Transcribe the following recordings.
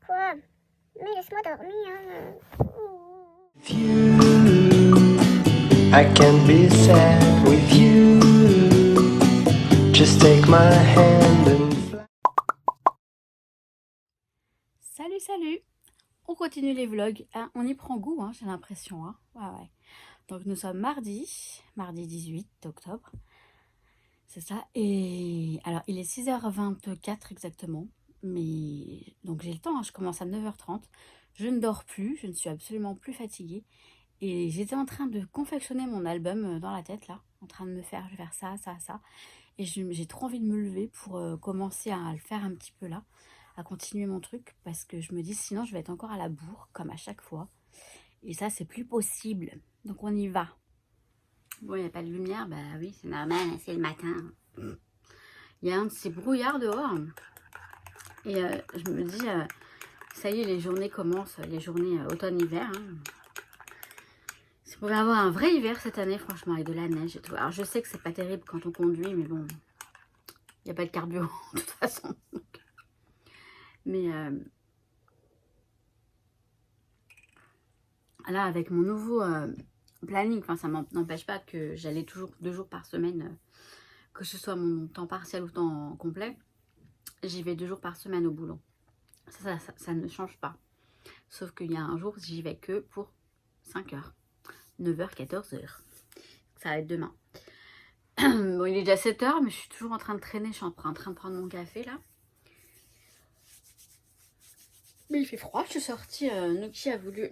Quoi? Mais laisse-moi dormir. With you, I can be sad with you. Just take my hand and fly. Salut, salut! On continue les vlogs. Hein, on y prend goût, hein, j'ai l'impression. Hein. Ouais. Donc nous sommes mardi 18 octobre. C'est ça. Et alors il est 6h24 exactement. Mais donc j'ai le temps, hein, je commence à 9h30. Je ne dors plus, je ne suis absolument plus fatiguée. Et j'étais en train de confectionner mon album dans la tête là. En train de me faire, je vais faire ça. Et j'ai trop envie de me lever pour commencer à le faire un petit peu là. À continuer mon truc. Parce que je me dis sinon je vais être encore à la bourre comme à chaque fois. Et ça c'est plus possible. Donc on y va. Bon, il n'y a pas de lumière, bah oui, c'est normal, c'est le matin. Il y a un de ces brouillards dehors. Et je me dis, ça y est, les journées commencent, les journées automne-hiver. Hein. On pourrait avoir un vrai hiver cette année, franchement, avec de la neige et tout. Alors, je sais que c'est pas terrible quand on conduit, mais bon, il n'y a pas de carburant, de toute façon. Mais là, avec mon nouveau planning, enfin, ça n'empêche pas que j'allais toujours 2 jours par semaine, que ce soit mon temps partiel ou temps complet. J'y vais 2 jours par semaine au boulot. Ça ne change pas. Sauf qu'il y a un jour, j'y vais que pour 5 heures. 9h, 14h. Ça va être demain. Bon, il est déjà 7h, mais je suis toujours en train de traîner. Je suis en train de prendre mon café, là. Mais il fait froid. Je suis sortie. Nuki a voulu...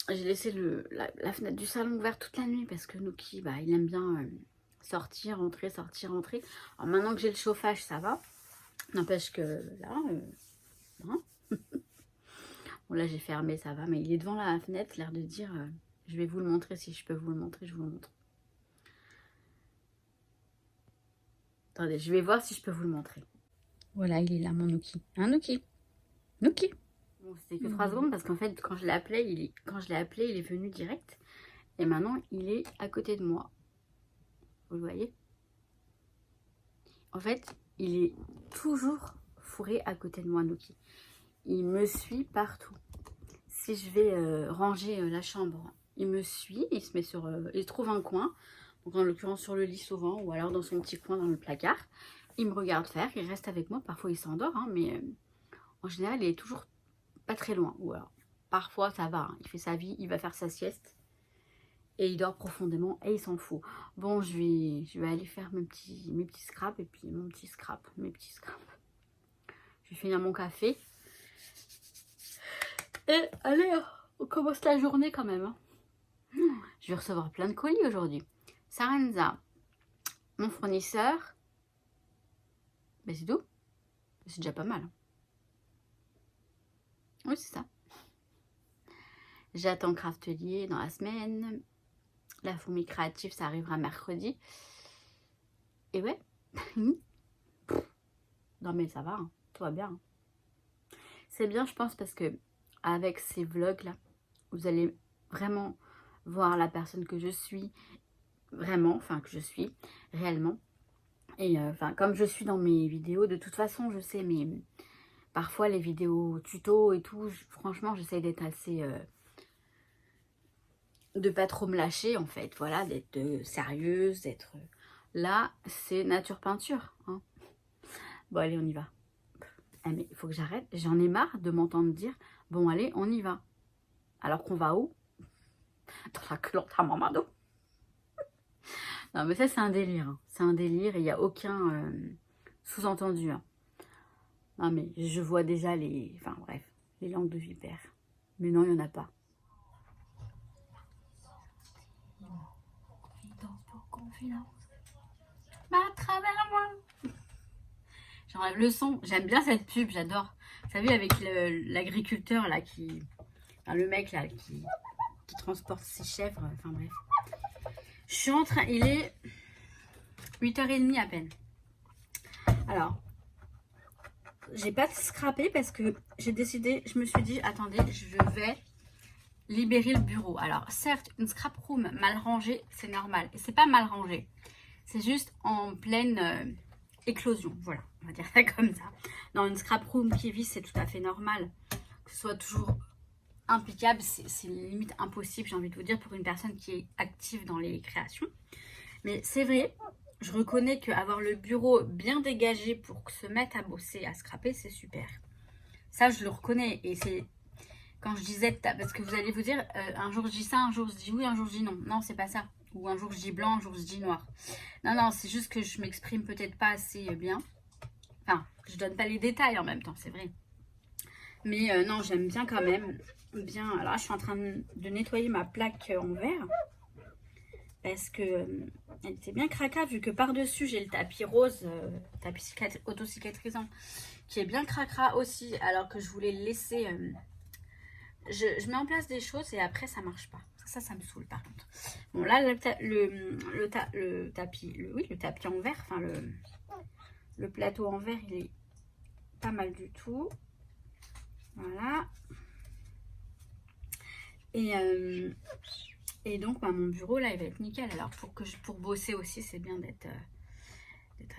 J'ai laissé la fenêtre du salon ouverte toute la nuit parce que Nuki, bah, il aime bien sortir, rentrer, sortir, rentrer. Alors maintenant que j'ai le chauffage, ça va. N'empêche que là... hein. Bon, là, j'ai fermé, ça va. Mais il est devant la fenêtre, l'air de dire... je vais vous le montrer. Si je peux vous le montrer, je vous le montre. Attendez, je vais voir si je peux vous le montrer. Voilà, il est là, mon Nuki. Hein, Nuki? Nuki? Bon, c'était que 3 secondes parce qu'en fait, quand je l'ai appelé, il est venu direct. Et maintenant, il est à côté de moi. Vous le voyez? En fait, il est toujours fourré à côté de moi, Nuki. Il me suit partout. Si je vais ranger la chambre, il me suit, il se met sur... il trouve un coin, donc en l'occurrence sur le lit souvent, ou alors dans son petit coin dans le placard. Il me regarde faire, il reste avec moi, parfois il s'endort, hein, mais en général il est toujours pas très loin. Ou alors parfois ça va, hein, il fait sa vie, il va faire sa sieste, et il dort profondément, et il s'en fout. Bon, je vais aller faire mes petits scraps, et puis mes petits scraps. Je vais finir mon café. Et allez, on commence la journée quand même. Hein. Je vais recevoir plein de colis aujourd'hui. Sarenza, mon fournisseur. Ben c'est tout. C'est déjà pas mal. Hein. Oui, c'est ça. J'attends Craftelier dans la semaine. La fourmi créative, ça arrivera mercredi. Et ouais. Non mais ça va, hein. Tout va bien. Hein. C'est bien, je pense, parce que avec ces vlogs là, vous allez vraiment voir la personne que je suis, vraiment, enfin que je suis réellement. Et enfin comme je suis dans mes vidéos, de toute façon je sais, mais parfois les vidéos tuto et tout, franchement j'essaie d'être assez... de pas trop me lâcher en fait, voilà, d'être sérieuse, d'être... Là c'est nature peinture. Hein. Bon allez, on y va. Ah, mais il faut que j'arrête, j'en ai marre de m'entendre dire « Bon allez, on y va ». Alors qu'on va où? Dans la culotte à Mamado. Non mais ça c'est un délire, hein. C'est un délire et il n'y a aucun sous-entendu. Hein. Non mais je vois déjà les... Enfin bref, les langues de vipère. Mais non, il n'y en a pas. À travers moi. J'enlève le son. J'aime bien cette pub, j'adore. Vous savez, avec l'agriculteur là qui... Enfin, le mec là qui transporte ses chèvres. Enfin bref. Je suis en train... Il est 8h30 à peine. Alors, j'ai pas scrappé parce que j'ai décidé... Je me suis dit, attendez, je vais libérer le bureau. Alors, certes, une scrap room mal rangée, c'est normal. Et c'est pas mal rangé. C'est juste en pleine éclosion. Voilà, on va dire ça comme ça. Dans une scrap room qui vit, c'est tout à fait normal que ce soit toujours impeccable, c'est limite impossible, j'ai envie de vous dire, pour une personne qui est active dans les créations. Mais c'est vrai, je reconnais qu'avoir le bureau bien dégagé pour se mettre à bosser, à scraper, c'est super. Ça, je le reconnais. Et c'est quand je disais, parce que vous allez vous dire, un jour je dis ça, un jour je dis oui, un jour je dis non. Non, c'est pas ça. Ou un jour je dis blanc, un jour je dis noir. Non, non, c'est juste que je m'exprime peut-être pas assez bien. Enfin, je donne pas les détails en même temps, c'est vrai. Mais non, j'aime bien quand même. Bien, alors là, je suis en train de nettoyer ma plaque en verre. Parce que elle était bien cracra, vu que par-dessus, j'ai le tapis rose, tapis auto-cicatrisant, qui est bien cracra aussi, alors que je voulais le laisser... je mets en place des choses et après, ça marche pas. Ça me saoule par contre. Bon, là, le tapis en verre, enfin, le plateau en verre, il est pas mal du tout. Voilà. Et donc, bah, mon bureau, là, il va être nickel. Alors, pour bosser aussi, c'est bien d'être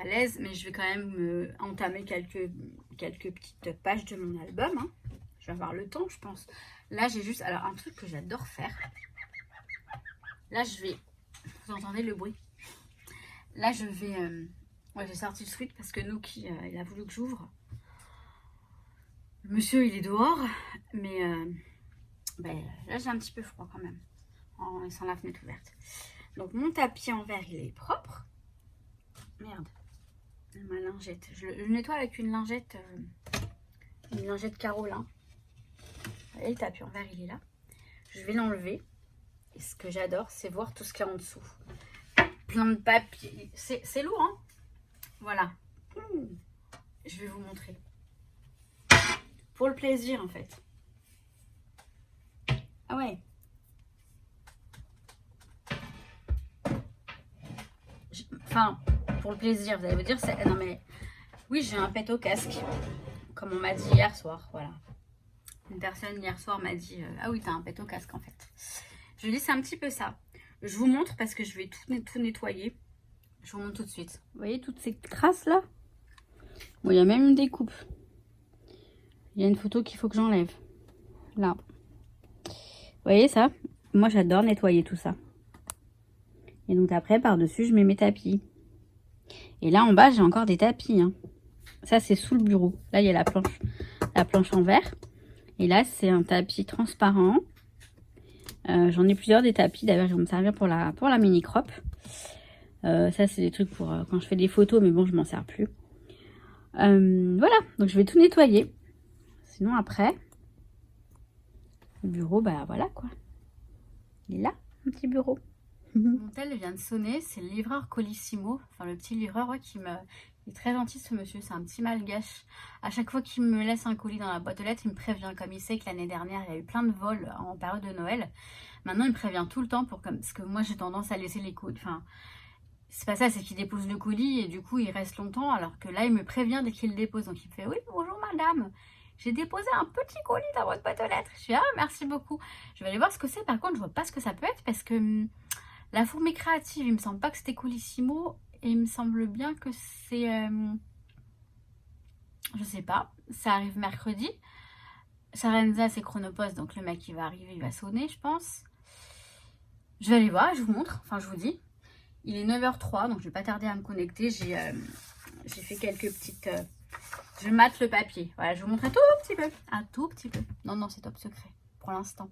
à l'aise. Mais je vais quand même entamer quelques petites pages de mon album. Hein. Je vais avoir le temps, je pense. Là, j'ai juste... Alors, un truc que j'adore faire. Là, je vais... Vous entendez le bruit? Là, je vais... Ouais, j'ai sorti le sweat parce que Nookie, il a voulu que j'ouvre. Le monsieur, il est dehors. Mais ben, là, j'ai un petit peu froid quand même. En laissant la fenêtre ouverte. Donc, mon tapis en verre, il est propre. Merde. Ma lingette. Je le nettoie avec une lingette Carolin. Vous voyez, le tapis en verre, il est là. Je vais l'enlever. Et ce que j'adore, c'est voir tout ce qu'il y a en dessous. Plein de papier. C'est lourd, hein? Voilà. Je vais vous montrer. Pour le plaisir, en fait. Ah ouais. Enfin, pour le plaisir, vous allez vous dire, non mais, oui, j'ai un pet au casque, comme on m'a dit hier soir, voilà. Une personne hier soir m'a dit, ah oui, t'as un pet au casque en fait. Je lui dis, c'est un petit peu ça. Je vous montre parce que je vais tout nettoyer. Je vous montre tout de suite. Vous voyez toutes ces traces là? Bon, il y a même des coupes. Il y a une photo qu'il faut que j'enlève. Là. Vous voyez ça? Moi, j'adore nettoyer tout ça. Et donc après, par-dessus, je mets mes tapis. Et là, en bas, j'ai encore des tapis. Hein. Ça, c'est sous le bureau. Là, il y a la planche en verre. Et là, c'est un tapis transparent. J'en ai plusieurs des tapis. D'ailleurs, ils vont me servir pour la mini crop. Ça, c'est des trucs pour quand je fais des photos. Mais bon, je m'en sers plus. Voilà. Donc, je vais tout nettoyer. Sinon, après, le bureau, bah voilà quoi. Il est là, un petit bureau. Mon tel vient de sonner, c'est le livreur Colissimo, enfin le petit livreur ouais, il est très gentil ce monsieur, c'est un petit malgache. À chaque fois qu'il me laisse un colis dans la boîte aux lettres, il me prévient, comme il sait que l'année dernière il y a eu plein de vols en période de Noël. Maintenant il me prévient tout le temps parce que moi j'ai tendance à laisser les colis, enfin c'est pas ça, c'est qu'il dépose le colis et du coup il reste longtemps, alors que là il me prévient dès qu'il le dépose, donc il me fait oui bonjour madame. J'ai déposé un petit colis dans votre boîte aux lettres. Je suis ah merci beaucoup. Je vais aller voir ce que c'est, par contre je vois pas ce que ça peut être parce que... La fourmi créative, il me semble pas que c'était Colissimo. Et il me semble bien que c'est... je sais pas. Ça arrive mercredi. Sarenza, c'est Chronopost. Donc le mec, il va arriver, il va sonner, je pense. Je vais aller voir, je vous montre. Enfin, je vous dis. Il est 9h03, donc je vais pas tarder à me connecter. J'ai fait quelques petites... Je mate le papier. Voilà, je vous montre un tout petit peu. Un tout petit peu. Non, non, c'est top secret. Pour l'instant.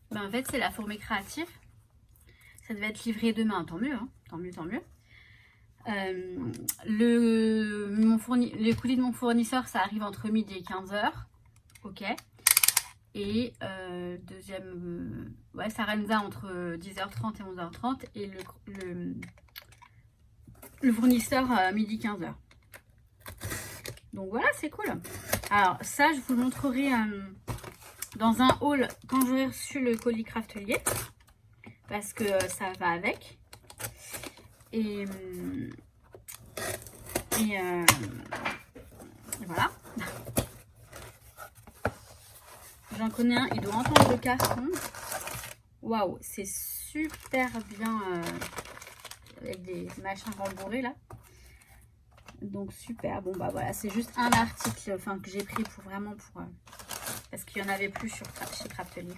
Ben, en fait, c'est la fourmi créative. Ça devait être livré demain, tant mieux, hein. Tant mieux, tant mieux. Les colis de mon fournisseur, ça arrive entre midi et 15h. Ok. Et deuxième, ouais, Sarenza entre 10h30 et 11h30. Et le fournisseur midi 15h. Donc voilà, c'est cool. Alors ça, je vous le montrerai dans un haul quand j'aurai reçu le colis Craftelier. Parce que ça va avec. Et voilà. J'en connais un, il doit entendre le carton. Waouh, c'est super bien avec des machins rembourrés là. Donc super. Bon bah voilà, c'est juste un article que j'ai pris pour parce qu'il n'y en avait plus chez Craftelier.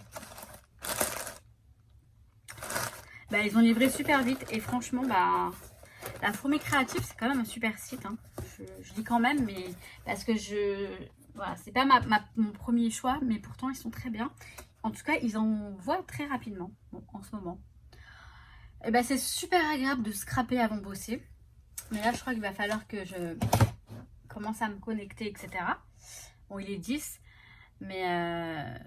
Bah, ils ont livré super vite et franchement, bah, la Fourmi Créative, c'est quand même un super site. Hein. Je dis quand même, mais parce que voilà, c'est pas mon premier choix, mais pourtant ils sont très bien. En tout cas, ils envoient très rapidement en ce moment. Et bah, c'est super agréable de scraper avant de bosser. Mais là, je crois qu'il va falloir que je commence à me connecter, etc. Bon, il est 10, mais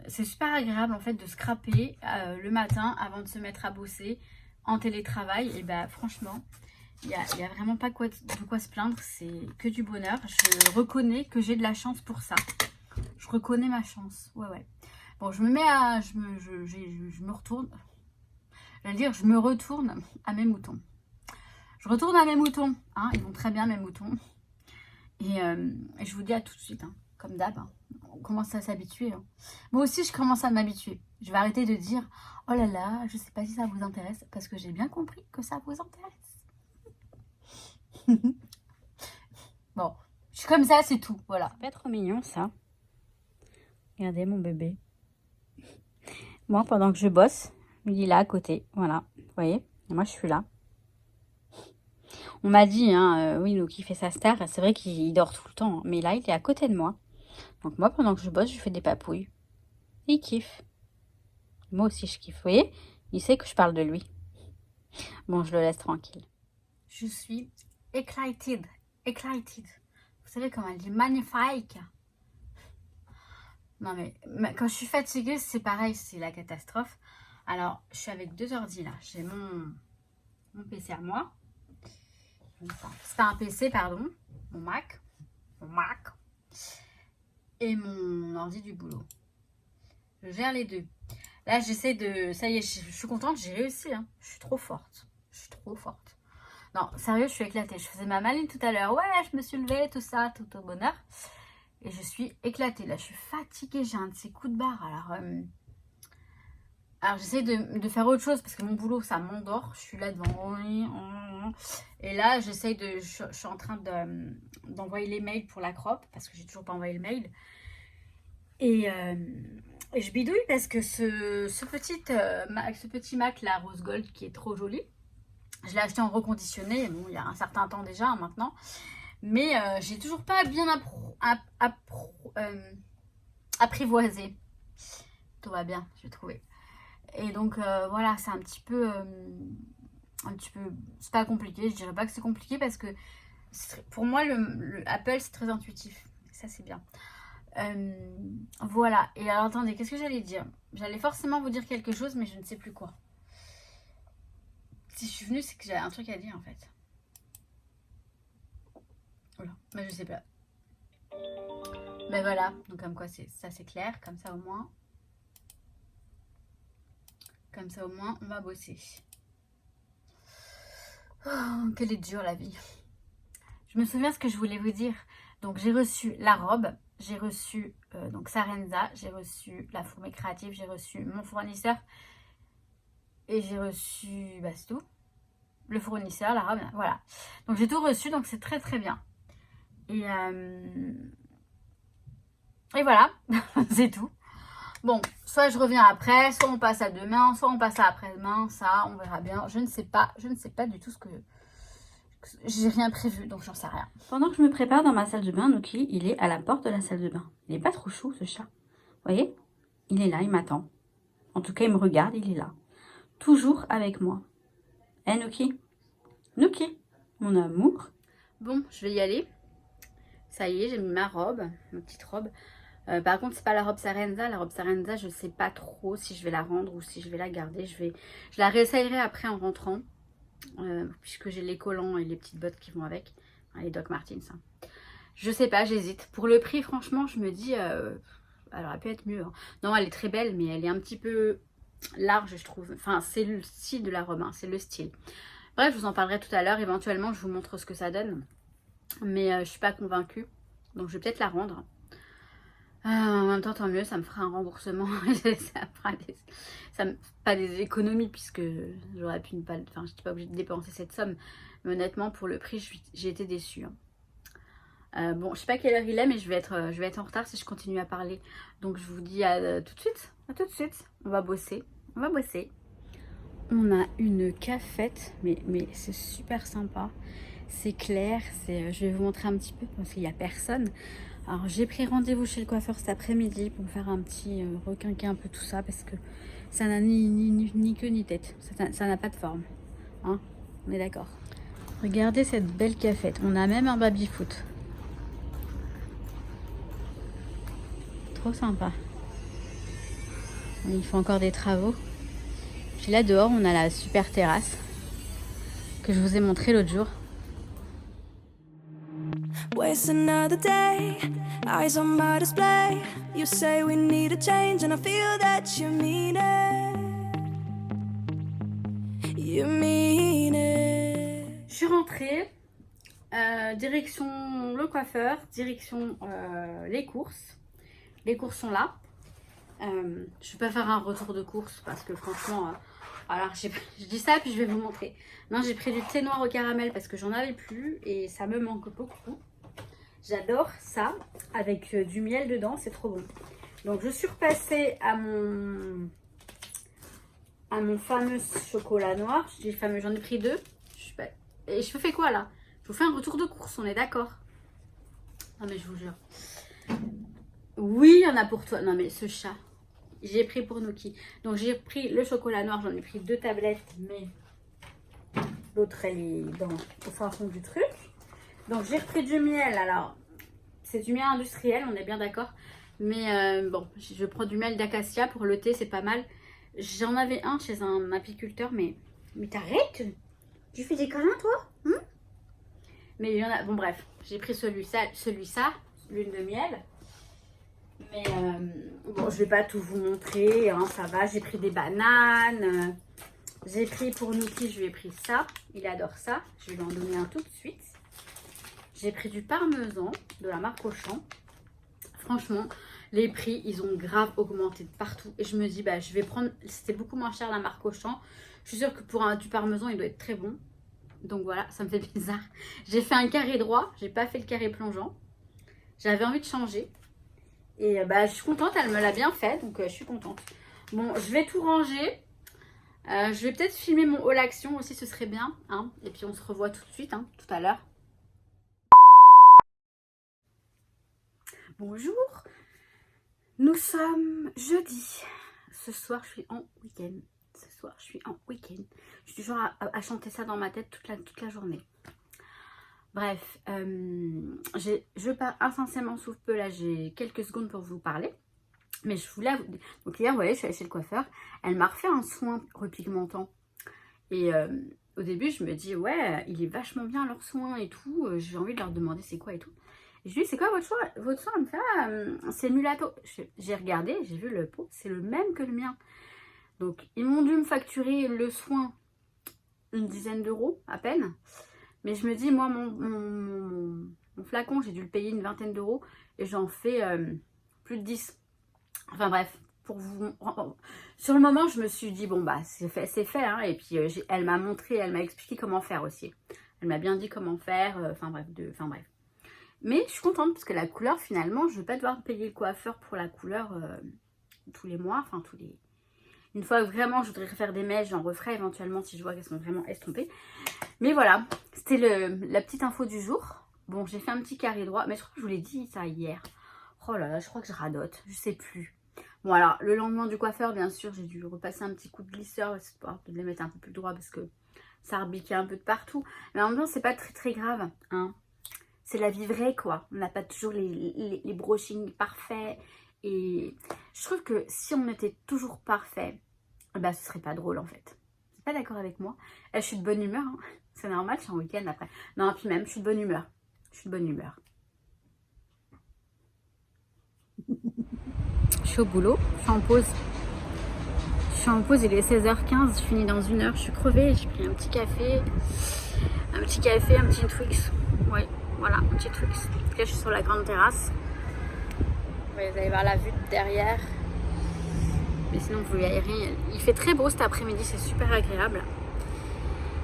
c'est super agréable en fait de scraper le matin avant de se mettre à bosser en télétravail. Et bah, franchement, il n'y a vraiment pas de quoi se plaindre. C'est que du bonheur. Je reconnais que j'ai de la chance pour ça. Je reconnais ma chance. Ouais. Bon, je me mets à... Je me retourne. J'allais dire, je me retourne à mes moutons. Je retourne à mes moutons. Hein, ils vont très bien, mes moutons. Et je vous dis à tout de suite. Hein, comme d'hab. Hein, on commence à s'habituer. Hein. Moi aussi, je commence à m'habituer. Je vais arrêter de dire, oh là là, je ne sais pas si ça vous intéresse. Parce que j'ai bien compris que ça vous intéresse. Bon, je suis comme ça, c'est tout. Voilà. Ça peut être trop mignon, ça. Regardez mon bébé. Moi, pendant que je bosse, il est là à côté. Voilà, vous voyez. Et moi, je suis là. On m'a dit, hein, oui, donc il fait sa star. C'est vrai qu'il dort tout le temps. Hein, mais là, il est à côté de moi. Donc moi, pendant que je bosse, je fais des papouilles. Il kiffe. Moi aussi, je kiffe. Vous voyez, il sait que je parle de lui. Bon, je le laisse tranquille. Je suis excited. Excited. Vous savez comment elle dit magnifique. Non mais quand je suis fatiguée, c'est pareil, c'est la catastrophe. Alors, je suis avec 2 ordi là. J'ai mon PC à moi. Enfin, c'est pas un PC, pardon. Mon Mac. Et mon ordi du boulot. Je gère les deux. Là, j'essaie de... Ça y est, je suis contente, j'ai réussi. Hein. Je suis trop forte. Non, sérieux, je suis éclatée. Je faisais ma maline tout à l'heure. Ouais, je me suis levée, tout ça, tout au bonheur. Et je suis éclatée. Là, je suis fatiguée. J'ai un de ces coups de barre. Alors j'essaie de faire autre chose parce que mon boulot, ça m'endort. Je suis là devant. Et là, j'essaie de... Je suis en train d'envoyer les mails pour la crop parce que j'ai toujours pas envoyé le mail. Et je bidouille parce que ce petit Mac, la Rose Gold, qui est trop joli, je l'ai acheté en reconditionné. Bon, il y a un certain temps déjà, hein, maintenant. Mais j'ai toujours pas bien apprivoisé. Tout va bien, j'ai trouvé. Et donc voilà, c'est un petit peu, c'est pas compliqué. Je dirais pas que c'est compliqué parce que pour moi, le Apple, c'est très intuitif. Ça, c'est bien. Voilà. Et alors, attendez, qu'est-ce que j'allais dire? J'allais forcément vous dire quelque chose, mais je ne sais plus quoi. Si je suis venue, c'est que j'avais un truc à dire, en fait. Voilà. Mais je sais pas. Mais voilà. Donc, comme quoi, ça, c'est clair. Comme ça, au moins. Comme ça, au moins, on va bosser. Oh, quelle est dure, la vie. Je me souviens ce que je voulais vous dire. Donc, j'ai reçu la robe. J'ai reçu donc Sarenza. J'ai reçu la Fourmi Créative. J'ai reçu mon fournisseur. Et j'ai reçu, bah, c'est tout. Le fournisseur, la robe, voilà. Donc, j'ai tout reçu. Donc, c'est très, très bien. Et voilà. C'est tout. Bon, soit je reviens après, soit on passe à demain, soit on passe à après-demain. Ça, on verra bien. Je ne sais pas du tout ce que... J'ai rien prévu, donc j'en sais rien. Pendant que je me prépare dans ma salle de bain, Nuki, il est à la porte de la salle de bain. Il n'est pas trop chou, ce chat. Vous voyez? Il est là, il m'attend. En tout cas, il me regarde, il est là. Toujours avec moi. Eh, Nuki? Nuki, mon amour. Bon, je vais y aller. Ça y est, j'ai mis ma robe, ma petite robe. Par contre, c'est pas la robe Sarenza. La robe Sarenza, je sais pas trop si je vais la rendre ou si je vais la garder. Je la réessayerai après en rentrant. Puisque j'ai les collants et les petites bottes qui vont avec. Les Doc Martens. Hein. Je sais pas, j'hésite. Pour le prix, franchement, je me dis... elle aurait pu être mieux. Hein. Non, elle est très belle, mais elle est un petit peu large, je trouve. Enfin, c'est le style de la robe. Hein, c'est le style. Bref, je vous en parlerai tout à l'heure. Éventuellement, je vous montre ce que ça donne. Mais je suis pas convaincue. Donc, je vais peut-être la rendre. En même temps, tant mieux, ça me fera un remboursement. Ça me pas des économies puisque j'aurais pu ne pas... Enfin, je n'étais pas obligée de dépenser cette somme. Mais honnêtement, pour le prix, j'ai été déçue. Hein. Bon, je sais pas quelle heure il est, mais je vais être en retard si je continue à parler. Donc je vous dis à tout de suite. À tout de suite. On va bosser. On va bosser. On a une cafette, mais c'est super sympa. C'est clair. Je vais vous montrer un petit peu parce qu'il n'y a personne. Alors j'ai pris rendez-vous chez le coiffeur cet après-midi pour faire un petit requinquer un peu tout ça parce que ça n'a ni queue ni tête. Ça n'a pas de forme. Hein, on est d'accord. Regardez cette belle cafette. On a même un baby-foot. Trop sympa. Il faut encore des travaux. Puis là dehors, on a la super terrasse que je vous ai montré l'autre jour. Waste another day, eyes on my display. You say we need a change and I feel that you mean it. You mean it. Je suis rentrée, direction le coiffeur, direction les courses. Les courses sont là. Je vais pas faire un retour de course parce que franchement, alors je dis ça puis je vais vous montrer. Non, j'ai pris du thé noir au caramel parce que j'en avais plus et ça me manque beaucoup. J'adore ça avec du miel dedans, c'est trop bon. Donc je suis repassée à mon fameux chocolat noir. Je dis fameux, j'en ai pris 2. Et je fais quoi là? Je vous fais un retour de course, on est d'accord? Non mais je vous jure. Oui, il y en a pour toi. Non mais ce chat. J'ai pris pour Noki. Donc j'ai pris le chocolat noir, j'en ai pris 2 tablettes, mais l'autre elle est au fin fond du truc. Donc j'ai repris du miel. Alors c'est du miel industriel, on est bien d'accord. Mais bon, je prends du miel d'acacia pour le thé, c'est pas mal. J'en avais un chez un apiculteur, mais t'arrêtes? Tu fais des câlins toi? Mais il y en a. Bon bref, j'ai pris celui-là, l'une de miel. Mais bon, je vais pas tout vous montrer, hein, ça va. J'ai pris des bananes. J'ai pris pour Niki, je lui ai pris ça. Il adore ça. Je vais lui en donner un tout de suite. J'ai pris du parmesan de la marque Auchan. Franchement, les prix, ils ont grave augmenté de partout. Et je me dis, bah, je vais prendre... C'était beaucoup moins cher la marque Auchan. Je suis sûre que pour du parmesan, il doit être très bon. Donc voilà, ça me fait bizarre. J'ai fait un carré droit. J'ai pas fait le carré plongeant. J'avais envie de changer. Et bah, je suis contente, elle me l'a bien fait, donc je suis contente. Bon, je vais tout ranger. Je vais peut-être filmer mon haul action aussi, ce serait bien. Hein. Et puis on se revoit tout de suite, hein, tout à l'heure. Bonjour. Nous sommes jeudi. Ce soir, je suis en week-end. Je suis toujours à chanter ça dans ma tête toute la journée. Bref, je pars incessamment sous peu, là j'ai quelques secondes pour vous parler. Mais je voulais... Donc hier, vous voyez, je suis allée chez le coiffeur. Elle m'a refait un soin repigmentant. Et au début, je me dis, ouais, il est vachement bien leur soin et tout. J'ai envie de leur demander c'est quoi et tout. Et je lui dis, c'est quoi votre soin? Elle me fait, c'est Mulato. J'ai regardé, j'ai vu le pot, c'est le même que le mien. Donc, ils m'ont dû me facturer le soin une dizaine d'euros à peine. Mais je me dis, moi, mon flacon, j'ai dû le payer une vingtaine d'euros. Et j'en fais plus de 10. Enfin bref, pour vous... Sur le moment, je me suis dit, bon, bah, c'est fait. Hein. Et puis, elle m'a montré, elle m'a expliqué comment faire aussi. Elle m'a bien dit comment faire. Enfin bref. Mais je suis contente parce que la couleur, finalement, je ne vais pas devoir payer le coiffeur pour la couleur tous les mois. Enfin, Une fois que vraiment je voudrais refaire des mèches, j'en referai éventuellement si je vois qu'elles sont vraiment estompées. Mais voilà, c'était la petite info du jour. Bon, j'ai fait un petit carré droit, mais je crois que je vous l'ai dit ça hier. Oh là là, je crois que je radote, je sais plus. Bon alors, le lendemain du coiffeur, bien sûr, j'ai dû repasser un petit coup de glisseur, histoire de les mettre un peu plus droit parce que ça rebiquait un peu de partout. Mais en même temps, c'est pas très grave, hein. C'est la vie vraie, quoi. On n'a pas toujours les brushings parfaits. Et je trouve que si on était toujours parfait, bah ce serait pas drôle en fait. C'est pas d'accord avec moi. Je suis de bonne humeur, hein. C'est normal, je suis en week-end après. Non, puis même, je suis de bonne humeur. Je suis au boulot, je suis en pause. Il est 16h15, je finis dans 1 heure. Je suis crevée, j'ai pris un petit café, un petit Twix. Oui, voilà, un petit Twix. Là, je suis sur la grande terrasse. Vous allez voir la vue de derrière. Mais sinon, vous verrez rien. Il fait très beau cet après-midi, c'est super agréable.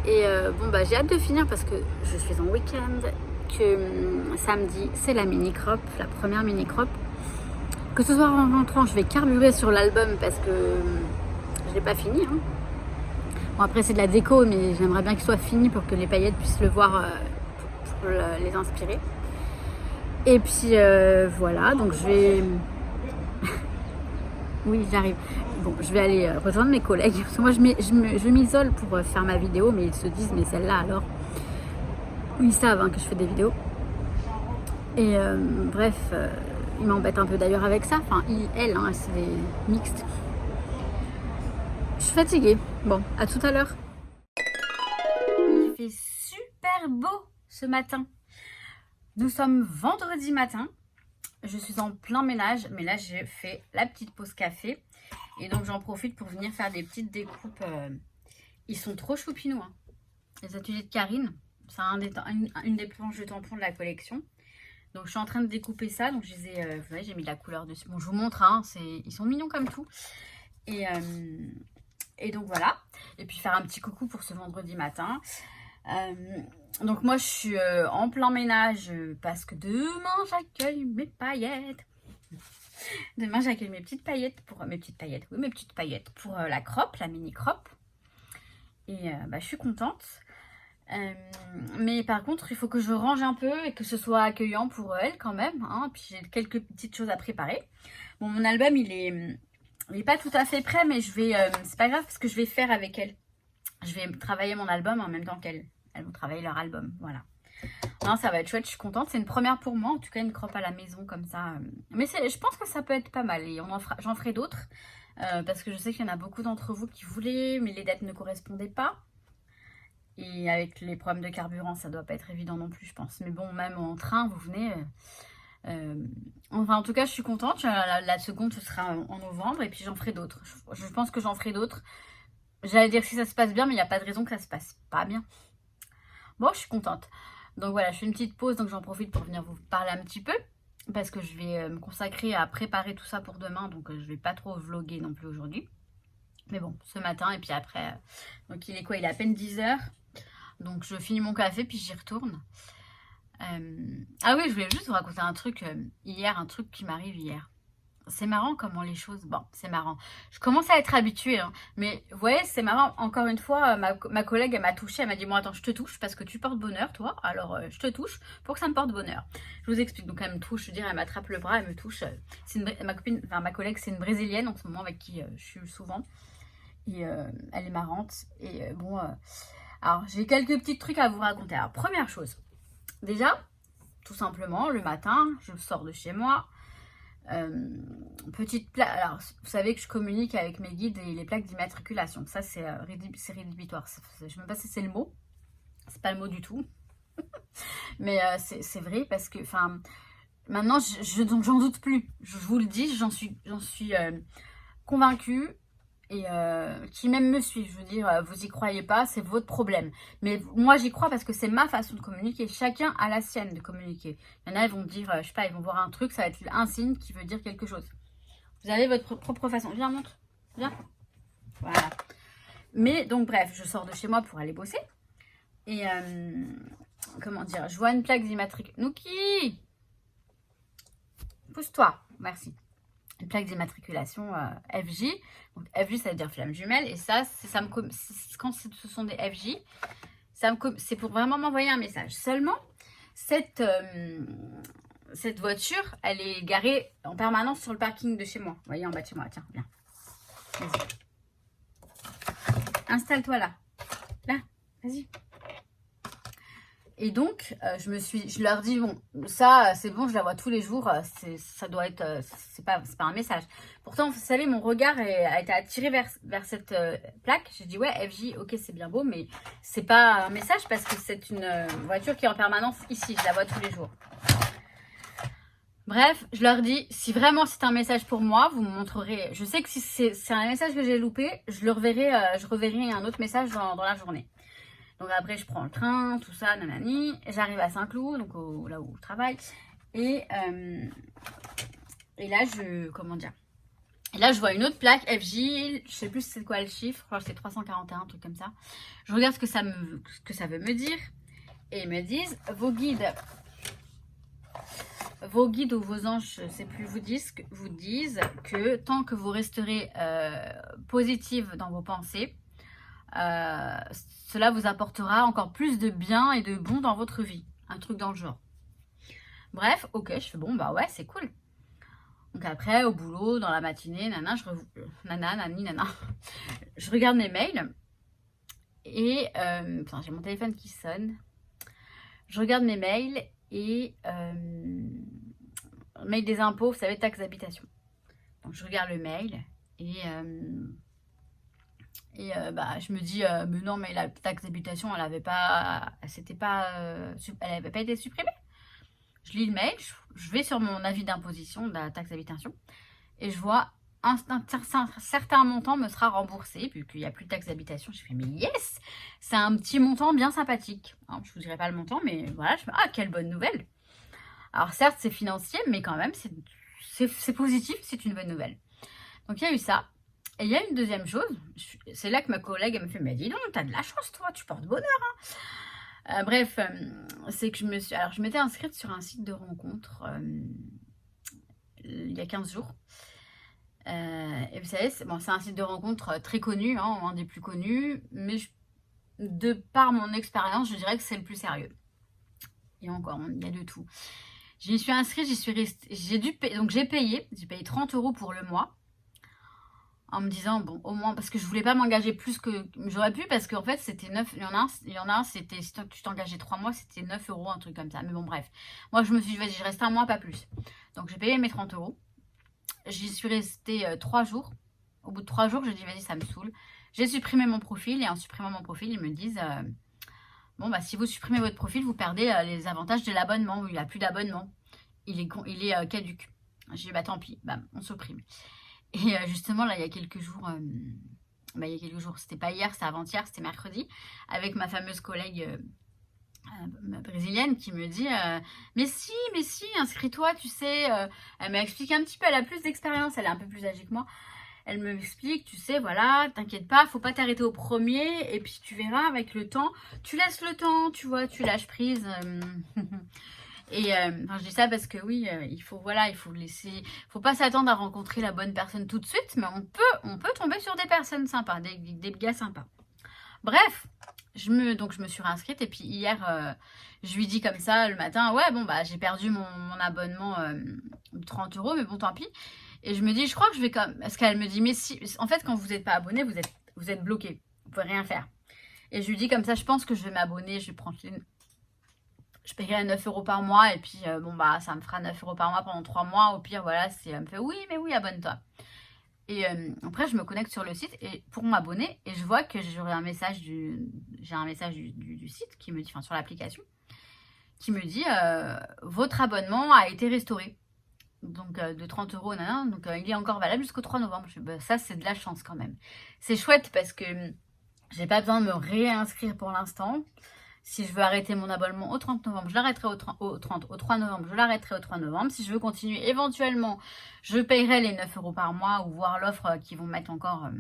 Et bon, bah j'ai hâte de finir parce que je suis en week-end. que samedi, c'est la mini-crop, la première mini-crop. Que ce soit en rentrant, je vais carburer sur l'album parce que je l'ai pas fini. Hein. Bon, après, c'est de la déco, mais j'aimerais bien qu'il soit fini pour que les paillettes puissent le voir, pour les inspirer. Et puis, voilà, donc je vais... Oui, j'arrive. Bon, je vais aller rejoindre mes collègues. Parce que moi, je m'isole pour faire ma vidéo, mais ils se disent, mais celle-là, alors... Ils savent hein, que je fais des vidéos. Et bref, ils m'embêtent un peu d'ailleurs avec ça. Enfin, elle, hein, c'est des mixtes. Je suis fatiguée. Bon, à tout à l'heure. Il fait super beau ce matin. Nous sommes vendredi matin. Je suis en plein ménage, mais là j'ai fait la petite pause café. Et donc j'en profite pour venir faire des petites découpes. Ils sont trop choupinous. Hein. Les ateliers de Karine. C'est une des planches de tampons de la collection. Donc je suis en train de découper ça. Donc je les ai, vous voyez, j'ai mis de la couleur dessus. Bon, je vous montre, hein, ils sont mignons comme tout. Et donc voilà. Et puis faire un petit coucou pour ce vendredi matin. Donc moi je suis en plein ménage parce que demain j'accueille mes paillettes. Demain j'accueille mes petites paillettes pour la crop, la mini crop. Et je suis contente. Mais par contre il faut que je range un peu et que ce soit accueillant pour elle quand même, hein. Puis j'ai quelques petites choses à préparer. Bon, mon album il est pas tout à fait prêt, mais je vais c'est pas grave parce que je vais faire avec elle. Je vais travailler mon album en même temps qu'elles vont travailler leur album, voilà. Non, ça va être chouette, je suis contente. C'est une première pour moi, en tout cas une crop à la maison comme ça. Mais je pense que ça peut être pas mal et j'en ferai d'autres. Parce que je sais qu'il y en a beaucoup d'entre vous qui voulaient, mais les dates ne correspondaient pas. Et avec les problèmes de carburant, ça doit pas être évident non plus, je pense. Mais bon, même en train, vous venez... Enfin, en tout cas, je suis contente. La seconde, ce sera en novembre. Et puis, j'en ferai d'autres. Je pense que j'en ferai d'autres. J'allais dire si ça se passe bien, mais il n'y a pas de raison que ça se passe pas bien. Bon, je suis contente. Donc voilà, je fais une petite pause. Donc, j'en profite pour venir vous parler un petit peu. Parce que je vais me consacrer à préparer tout ça pour demain. Donc, je vais pas trop vlogger non plus aujourd'hui. Mais bon, ce matin et puis après... donc, il est quoi? Il est à peine 10 h. Donc je finis mon café puis j'y retourne. Ah oui, je voulais juste vous raconter un truc un truc qui m'arrive hier. C'est marrant comment les choses... Bon, c'est marrant. Je commence à être habituée. Hein, mais vous voyez, c'est marrant. Encore une fois, ma collègue, elle m'a touchée. Elle m'a dit, bon, attends, je te touche parce que tu portes bonheur, toi. Alors, je te touche pour que ça me porte bonheur. Je vous explique. Donc, elle me touche. Je veux dire, elle m'attrape le bras, elle me touche. Ma collègue, c'est une Brésilienne en ce moment avec qui je suis souvent. Et elle est marrante. Et bon... alors, j'ai quelques petits trucs à vous raconter. Alors, première chose. Déjà, tout simplement, le matin, je sors de chez moi. Petite plaque. Alors, vous savez que je communique avec mes guides et les plaques d'immatriculation. Ça, c'est rédhibitoire. Je ne sais même pas si c'est le mot. C'est pas le mot du tout. Mais c'est vrai parce que, enfin, maintenant, j'en doute plus. Je vous le dis, j'en suis convaincue. Et qui même me suit, je veux dire, vous y croyez pas, c'est votre problème. Mais moi j'y crois parce que c'est ma façon de communiquer. Chacun a la sienne de communiquer. Il y en a, ils vont dire, je sais pas, ils vont voir un truc, ça va être un signe qui veut dire quelque chose. Vous avez votre propre façon. Viens, montre. Viens. Voilà. Mais donc bref, je sors de chez moi pour aller bosser. Et comment dire, je vois une plaque d'immatriculation. Nouki, pousse-toi. Merci. Une plaque d'immatriculation FJ. Donc FJ, ça veut dire flamme jumelle. Et ça, quand ce sont des FJ, c'est pour vraiment m'envoyer un message. Seulement, cette voiture, elle est garée en permanence sur le parking de chez moi. Vous voyez, en bas de chez moi. Tiens, viens. Vas-y. Installe-toi là. Là, vas-y. Et donc, je leur dis, bon, ça, c'est bon, je la vois tous les jours, ça doit être, c'est pas un message. Pourtant, vous savez, mon regard a été attiré vers cette plaque. J'ai dit, ouais, FJ, ok, c'est bien beau, mais c'est pas un message parce que c'est une voiture qui est en permanence ici, je la vois tous les jours. Bref, je leur dis, si vraiment c'est un message pour moi, vous me montrerez. Je sais que si c'est un message que j'ai loupé, je reverrai un autre message dans la journée. Donc après, je prends le train, tout ça, nanani. J'arrive à Saint-Cloud, donc là où je travaille. Et là, comment dire? Et là, je vois une autre plaque, FJ. Je sais plus c'est quoi le chiffre. Je crois que c'est 341, un truc comme ça. Je regarde ce que ça veut me dire. et ils me disent vos guides ou vos anges, je ne sais plus, vous disent que tant que vous resterez positive dans vos pensées, cela vous apportera encore plus de bien et de bon dans votre vie. Un truc dans le genre. Bref, ok, je fais bon, bah ouais, c'est cool. Donc après, au boulot, dans la matinée, je regarde mes mails et j'ai mon téléphone qui sonne. Je regarde mes mails et mail des impôts, vous savez, taxe d'habitation. Donc je regarde le mail et je me dis mais non, mais la taxe d'habitation, elle n'avait pas été supprimée. Je lis le mail, je vais sur mon avis d'imposition de la taxe d'habitation et je vois un certain montant me sera remboursé vu qu'il n'y a plus de taxe d'habitation. Je fais mais yes, c'est un petit montant bien sympathique. Alors, je ne vous dirai pas le montant, mais voilà, je me dis ah, quelle bonne nouvelle. Alors certes c'est financier, mais quand même c'est positif, c'est une bonne nouvelle. Donc il y a eu ça. Et il y a une deuxième chose, c'est là que ma collègue elle me fait mais dis donc, t'as de la chance toi, tu portes bonheur hein. C'est que je m'étais inscrite sur un site de rencontre il y a 15 jours. Et vous savez, c'est un site de rencontre très connu, hein, un des plus connus, mais de par mon expérience, je dirais que c'est le plus sérieux. Et encore, il y a de tout. J'y suis inscrite, j'y suis restée, j'ai payé 30 € pour le mois. En me disant, bon, au moins, parce que je voulais pas m'engager plus que j'aurais pu, parce qu'en fait, c'était 9, il y en a un, c'était, si tu t'engageais 3 mois, c'était 9 €, un truc comme ça. Mais bon, bref. Moi, je me suis dit, vas-y, je reste un mois, pas plus. Donc, j'ai payé mes 30 €. J'y suis restée 3 jours. Au bout de 3 jours, j'ai dit, vas-y, ça me saoule. J'ai supprimé mon profil, et en supprimant mon profil, ils me disent, bon, bah, si vous supprimez votre profil, vous perdez les avantages de l'abonnement. Il n'y a plus d'abonnement. Il est caduc. J'ai dit, bah, tant pis, bah, on supprime. Et justement, là, il y a quelques jours, c'était pas hier, c'était avant-hier, c'était mercredi, avec ma fameuse collègue brésilienne qui me dit mais si, inscris-toi, tu sais. Elle m'a expliqué un petit peu, elle a plus d'expérience, elle est un peu plus âgée que moi. Elle me explique, tu sais, voilà, t'inquiète pas, faut pas t'arrêter au premier, et puis tu verras avec le temps, tu laisses le temps, tu vois, tu lâches prise. Et je dis ça parce que oui, il faut laisser, faut pas s'attendre à rencontrer la bonne personne tout de suite, mais on peut tomber sur des personnes sympas, des gars sympas. Bref, donc je me suis réinscrite et puis hier, je lui dis comme ça le matin, ouais bon bah j'ai perdu mon abonnement de 30 €, mais bon tant pis. Et je me dis, je crois que je vais parce qu'elle me dit, mais si, en fait quand vous n'êtes pas abonné, vous êtes bloqué, vous pouvez rien faire. Et je lui dis comme ça, je pense que je vais m'abonner, je paierai 9 € par mois et puis ça me fera 9 € par mois pendant 3 mois. Au pire, voilà, elle me fait oui, abonne-toi. Et après, je me connecte sur le site et pour m'abonner et je vois que j'ai un message du site qui me dit, enfin sur l'application, qui me dit votre abonnement a été restauré. Donc de 30 €, donc il est encore valable jusqu'au 3 novembre. Ça, c'est de la chance quand même. C'est chouette parce que j'ai pas besoin de me réinscrire pour l'instant. Si je veux arrêter mon abonnement au 30 novembre, je l'arrêterai au 3 novembre, je l'arrêterai au 3 novembre. Si je veux continuer, éventuellement, je paierai les 9 € par mois ou voir l'offre qu'ils vont mettre encore.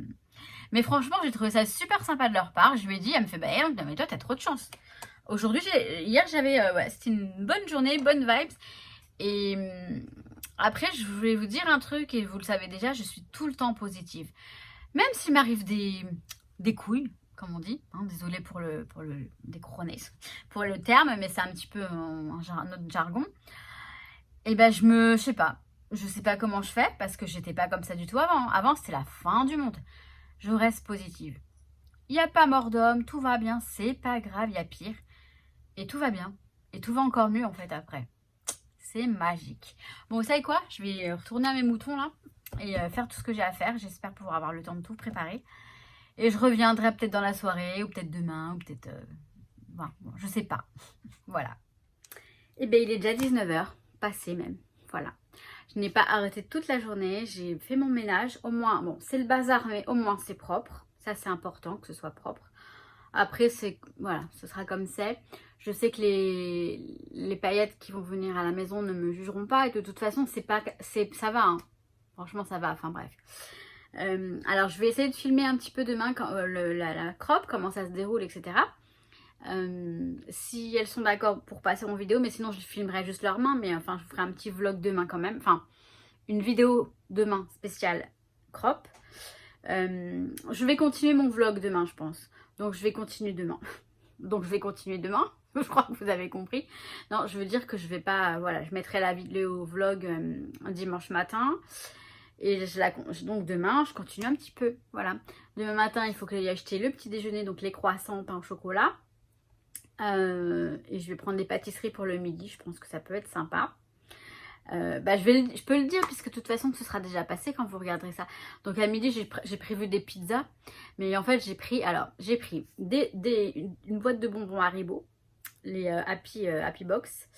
Mais franchement, j'ai trouvé ça super sympa de leur part. Je lui ai dit, elle me fait, bah, mais toi, t'as trop de chance. Hier, c'était une bonne journée, bonne vibes. Et après, je voulais vous dire un truc, et vous le savez déjà, je suis tout le temps positive. Même s'il m'arrive des couilles, comme on dit, hein, désolée pour le terme, mais c'est un petit peu un autre jargon. Et ben je sais pas comment je fais parce que j'étais pas comme ça du tout avant. Avant c'était la fin du monde. Je reste positive. Il n'y a pas mort d'homme, tout va bien, c'est pas grave, il y a pire. Et tout va bien. Et tout va encore mieux en fait après. C'est magique. Bon, vous savez quoi? Je vais retourner à mes moutons là et faire tout ce que j'ai à faire. J'espère pouvoir avoir le temps de tout préparer. Et je reviendrai peut-être dans la soirée, ou peut-être demain, ou peut-être... je sais pas. Voilà. Et bien, il est déjà 19 h, passé même. Voilà. Je n'ai pas arrêté toute la journée. J'ai fait mon ménage. Au moins, bon, c'est le bazar, mais au moins c'est propre. Ça, c'est important que ce soit propre. Après, voilà, ce sera comme c'est. Je sais que les paillettes qui vont venir à la maison ne me jugeront pas. Et de toute façon, ça va. Hein. Franchement, ça va. Enfin, bref. Alors je vais essayer de filmer un petit peu demain quand, la crop, comment ça se déroule, etc. Si elles sont d'accord pour passer en vidéo, mais sinon je filmerai juste leurs mains, mais enfin je vous ferai un petit vlog demain quand même, enfin une vidéo demain spéciale crop. Je vais continuer mon vlog demain je pense, donc je vais continuer demain. Je crois que vous avez compris. Non, je veux dire que je vais pas, voilà, je mettrai la vidéo vlog dimanche matin. Et donc demain, je continue un petit peu, voilà. Demain matin, il faut que j'aille acheter le petit déjeuner, donc les croissants, pain au chocolat. Et je vais prendre des pâtisseries pour le midi, je pense que ça peut être sympa. Je peux le dire puisque de toute façon ce sera déjà passé quand vous regarderez ça. Donc à midi j'ai prévu des pizzas, mais en fait j'ai pris une boîte de bonbons Haribo, les Happy Box.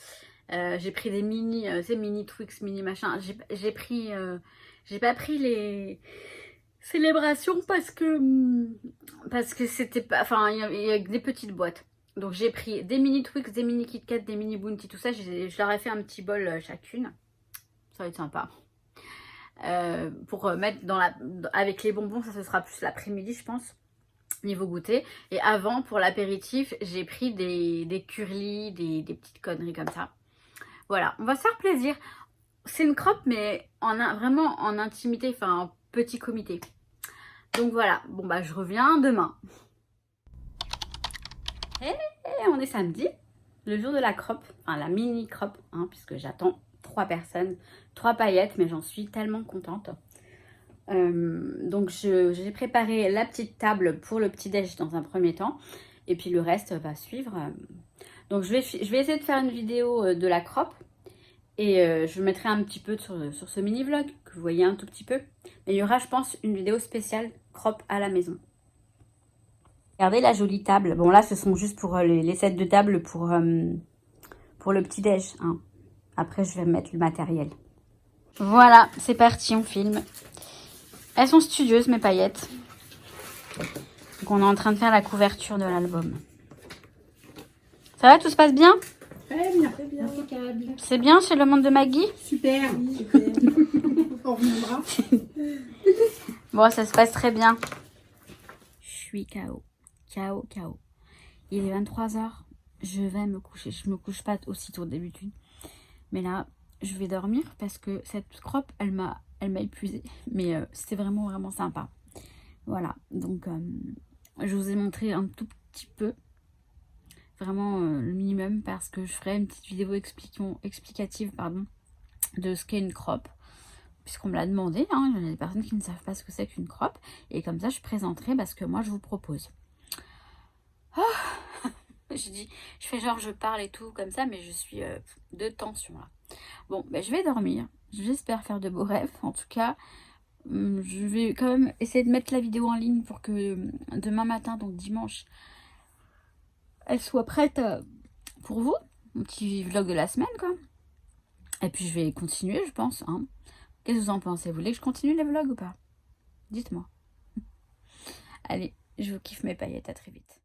J'ai pris des mini Twix, mini machin. J'ai pas pris les célébrations parce que c'était pas, enfin il y a des petites boîtes. Donc j'ai pris des mini Twix, des mini Kit Kat, des mini Bounty, tout ça. Je leur ai fait un petit bol chacune. Ça va être sympa. Pour mettre avec les bonbons, ça ce sera plus l'après-midi je pense, niveau goûter. Et avant, pour l'apéritif, j'ai pris des curly, des petites conneries comme ça. Voilà, on va se faire plaisir. C'est une crop mais vraiment en intimité, enfin en petit comité. Donc voilà, bon bah je reviens demain. Et on est samedi, le jour de la crop, enfin la mini crop, hein, puisque j'attends 3 personnes, 3 paillettes, mais j'en suis tellement contente. Donc j'ai préparé la petite table pour le petit déj dans un premier temps, et puis le reste va suivre. Donc je vais essayer de faire une vidéo de la crop, et je mettrai un petit peu sur ce mini vlog, que vous voyez un tout petit peu. Mais il y aura je pense une vidéo spéciale crop à la maison. Regardez la jolie table. Bon là ce sont juste pour les sets de table pour le petit déj, hein. Après je vais mettre le matériel. Voilà, c'est parti, on filme. Elles sont studieuses mes paillettes. Donc on est en train de faire la couverture de l'album. Ça va, tout se passe bien? Très bien, impeccable. C'est bien chez le monde de Maggie? Super, super. On reviendra. Bon, ça se passe très bien. Je suis KO. KO. Il est 23 h. Je vais me coucher. Je me couche pas aussitôt d'habitude. Mais là, je vais dormir parce que cette crop, elle m'a épuisée. Mais c'était vraiment sympa. Voilà, donc je vous ai montré un tout petit peu. Vraiment le minimum parce que je ferai une petite vidéo explicative de ce qu'est une crop. Puisqu'on me l'a demandé, hein, il y a des personnes qui ne savent pas ce que c'est qu'une crop. Et comme ça, je présenterai ce que moi je vous propose. Oh je fais genre je parle et tout comme ça, mais je suis de tension là. Bon, ben, je vais dormir. J'espère faire de beaux rêves. En tout cas, je vais quand même essayer de mettre la vidéo en ligne pour que demain matin, donc dimanche, elle soit prête pour vous. Mon petit vlog de la semaine, quoi. Et puis je vais continuer, je pense. Hein. Qu'est-ce que vous en pensez? Vous voulez que je continue les vlogs ou pas? Dites-moi. Allez, je vous kiffe mes paillettes. À très vite.